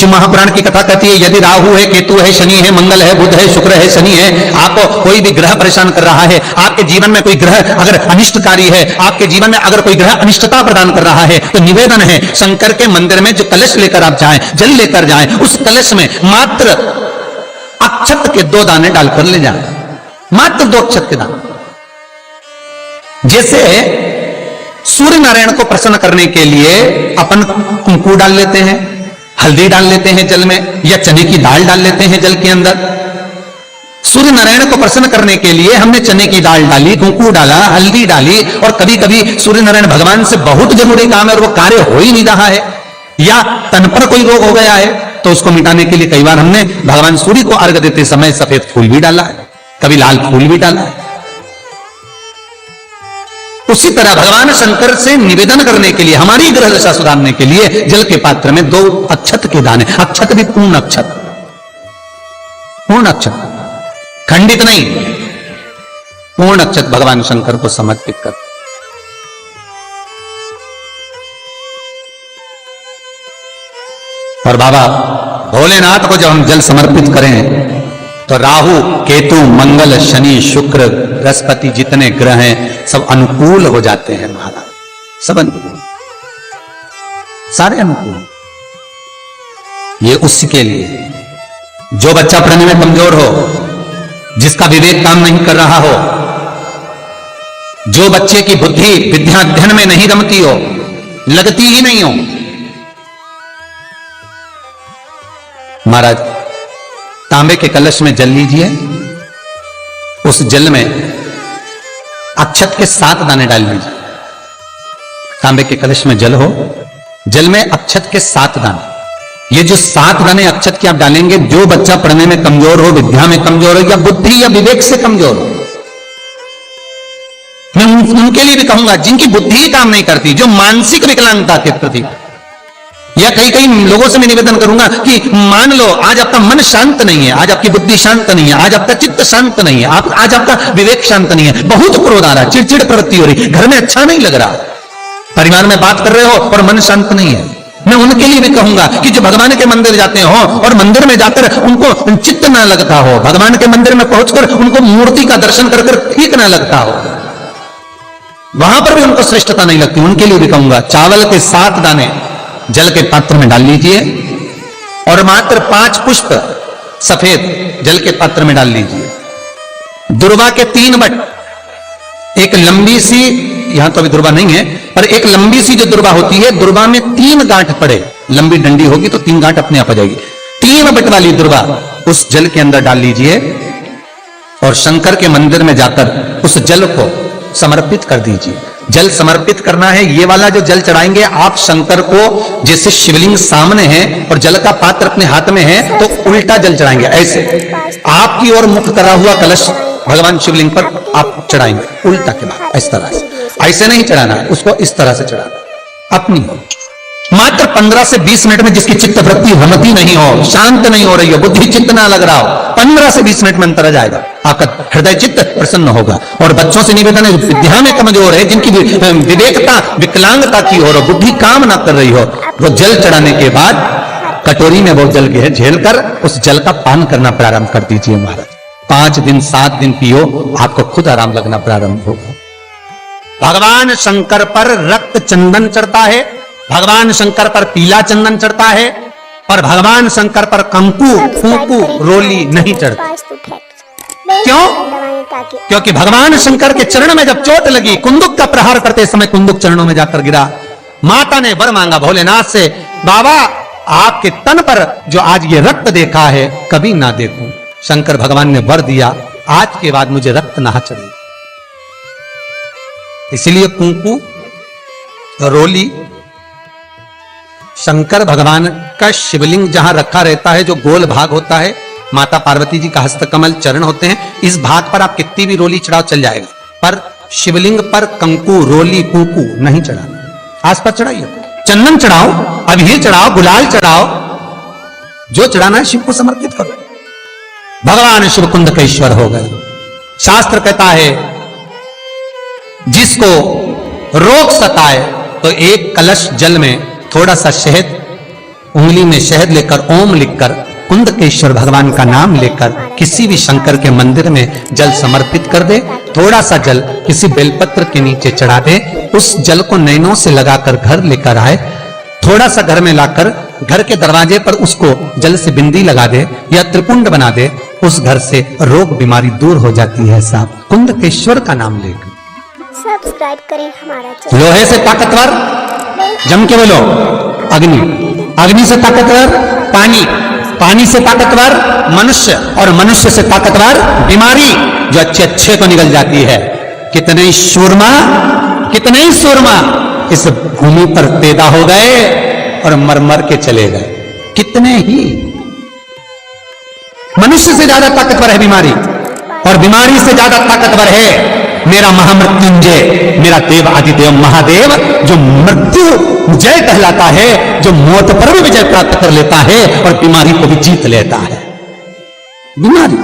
शिव महापुराण की कथा कहती है, यदि राहु है, केतु है, शनि है, मंगल है, बुध है, शुक्र है, शनि है, आपको कोई भी ग्रह परेशान कर रहा है, आपके जीवन में कोई ग्रह अगर अनिष्टकारी है, आपके जीवन में अगर कोई ग्रह अनिष्टता प्रदान कर रहा है, तो निवेदन है शंकर के मंदिर में जो कलश लेकर आप जाएं, जल लेकर जाएं, उस कलश में मात्र अक्षत के 2 दाने डालकर ले जाएं, मात्र 2 अक्षत के दाने। जैसे सूर्य नारायण को प्रसन्न करने के लिए अपन कुंकू डाल लेते हैं, हल्दी डाल लेते हैं जल में, या चने की दाल डाल लेते हैं जल के अंदर। सूर्य नारायण को प्रसन्न करने के लिए हमने चने की दाल डाली, कुंकू डाला, हल्दी डाली, और कभी कभी सूर्य नारायण भगवान से बहुत जरूरी काम है और वो कार्य हो ही नहीं रहा है, या तन पर कोई रोग हो गया है, तो उसको मिटाने के लिए कई बार हमने भगवान सूर्य को अर्घ देते समय सफेद फूल भी डाला है, कभी लाल फूल भी डाला है। उसी तरह भगवान शंकर से निवेदन करने के लिए, हमारी ग्रह दशा सुधारने के लिए जल के पात्र में 2 अक्षत के दाने, अक्षत भी पूर्ण अक्षत, पूर्ण अक्षत, खंडित नहीं, पूर्ण अक्षत भगवान शंकर को समर्पित कर। और बाबा भोलेनाथ को जब हम जल समर्पित करें तो राहु, केतु, मंगल, शनि, शुक्र, बृहस्पति जितने ग्रह हैं सब अनुकूल हो जाते हैं महाराज, सब अनुकूल, सारे अनुकूल। ये उसके लिए जो बच्चा पढ़ने में कमजोर हो, जिसका विवेक काम नहीं कर रहा हो, जो बच्चे की बुद्धि विद्या अध्ययन में नहीं रमती हो, लगती ही नहीं हो, महाराज तांबे के कलश में जल लीजिए, उस जल में अक्षत के 7 दाने डाल लीजिए। तांबे के कलश में जल हो, जल में अक्षत के 7 दाने। ये जो 7 दाने अक्षत के आप डालेंगे, जो बच्चा पढ़ने में कमजोर हो, विद्या में कमजोर हो, या बुद्धि या विवेक से कमजोर हो, मैं उनके लिए भी कहूंगा जिनकी बुद्धि ही काम नहीं करती, जो मानसिक विकलांगता के प्रति, या कई लोगों से मैं निवेदन करूंगा कि मान लो आज आपका मन शांत नहीं है, आज आपकी बुद्धि शांत नहीं है, आज आपका चित्त शांत नहीं है, आज आपका विवेक शांत नहीं है, बहुत क्रोध आ रहा है, चिड़चिड़ प्रवृत्ति हो रही, घर में अच्छा नहीं लग रहा, परिवार में बात कर रहे हो और मन शांत नहीं है, मैं उनके लिए भी कहूंगा कि जो भगवान के मंदिर जाते हो और मंदिर में जाकर उनको चित्त ना लगता हो, भगवान के मंदिर में पहुंचकर उनको मूर्ति का दर्शन कर ठीक ना लगता हो, वहां पर भी उनको श्रेष्ठता नहीं लगती, उनके लिए भी कहूंगा चावल के 7 दाने जल के पात्र में डाल लीजिए और मात्र 5 पुष्प सफेद जल के पात्र में डाल लीजिए। दुर्वा के 3 बट, एक लंबी सी, यहां तो अभी दुर्वा नहीं है, पर एक लंबी सी जो दुर्वा होती है, दुर्वा में 3 गांठ पड़े, लंबी डंडी होगी तो 3 गांठ अपने आप आ जाएगी, 3 बट वाली दुर्वा उस जल के अंदर डाल लीजिए और शंकर के मंदिर में जाकर उस जल को समर्पित कर दीजिए। जल समर्पित करना है, ये वाला जो जल चढ़ाएंगे आप शंकर को, जैसे शिवलिंग सामने है और जल का पात्र अपने हाथ में है, तो उल्टा जल चढ़ाएंगे, ऐसे आपकी ओर मुख करा हुआ कलश भगवान शिवलिंग पर आप चढ़ाएंगे, उल्टा के बाद इस तरह से, ऐसे नहीं चढ़ाना है उसको, इस तरह से चढ़ाना अपनी। मात्र 15 से 20 मिनट में जिसकी चित्त वृत्ति रमती नहीं हो, शांत नहीं हो रही हो, बुद्धि चित्त ना लग रहा हो, 15 से 20 मिनट में अंतर आ जाएगा, आपका हृदय चित्त प्रसन्न होगा। और बच्चों से निवेदन है, विद्या में कमजोर है, जिनकी विवेकता विकलांगता की हो और बुद्धि काम ना कर रही हो, वो जल चढ़ाने के बाद कटोरी में वो जल के झेल कर उस जल का पान करना प्रारंभ कर दीजिए महाराज। 5 दिन 7 दिन पियो, आपको खुद आराम लगना प्रारंभ होगा। भगवान शंकर पर रक्त चंदन चढ़ता है, भगवान शंकर पर पीला चंदन चढ़ता है, पर भगवान शंकर पर कंकु, फूंकू, रोली नहीं चढ़ता। क्यों? क्योंकि भगवान शंकर के चरण में जब चोट लगी, कुंदुक का प्रहार करते समय कुंदुक चरणों में जाकर गिरा, माता ने वर मांगा भोलेनाथ से, बाबा आपके तन पर जो आज ये रक्त देखा है कभी ना देखूं। शंकर भगवान ने वर दिया, आज के बाद मुझे रक्त ना चढ़े। इसलिए कुंकू, रोली, शंकर भगवान का शिवलिंग जहां रखा रहता है, जो गोल भाग होता है, माता पार्वती जी का हस्तकमल चरण होते हैं, इस भाग पर आप कितनी भी रोली चढ़ाओ चल जाएगा, पर शिवलिंग पर कंकु, रोली, कुंकू नहीं चढ़ाना। आसपास चढ़ाइए, चंदन चढ़ाओ, अबीर चढ़ाओ, गुलाल चढ़ाओ, जो चढ़ाना है शिव को समर्पित करो। भगवान शिव कुंद के ईश्वर हो गए। शास्त्र कहता है जिसको रोग सताए तो एक कलश जल में थोड़ा सा शहद उंगली में शहद लेकर ओम लिखकर कुंदकेश्वर भगवान का नाम लेकर किसी भी शंकर के मंदिर में जल समर्पित कर दे। थोड़ा सा जल किसी बेलपत्र के नीचे चढ़ा दे, उस जल को नैनों से लगाकर घर लेकर आए, थोड़ा सा घर में लाकर घर के दरवाजे पर उसको जल से बिंदी लगा दे या त्रिपुंड बना दे, उस घर से रोग बीमारी दूर हो जाती है। साहब कुंदकेश्वर का नाम लेकर सब्सक्राइब करें हमारा चैनल। लोहे से ताकतवर, जम के बोलो, अग्नि, अग्नि से ताकतवर पानी, पानी से ताकतवर मनुष्य, और मनुष्य से ताकतवर बीमारी जो अच्छे अच्छे को निकल जाती है। कितने ही सूरमा इस भूमि पर पैदा हो गए और मर मर के चले गए। कितने ही, मनुष्य से ज्यादा ताकतवर है बीमारी, और बीमारी से ज्यादा ताकतवर है मेरा महामृत्युंजय, मेरा देव आदिदेव महादेव, जो मृत्यु जय कहलाता है, जो मौत पर भी विजय प्राप्त कर लेता है और बीमारी को भी जीत लेता है। बीमारी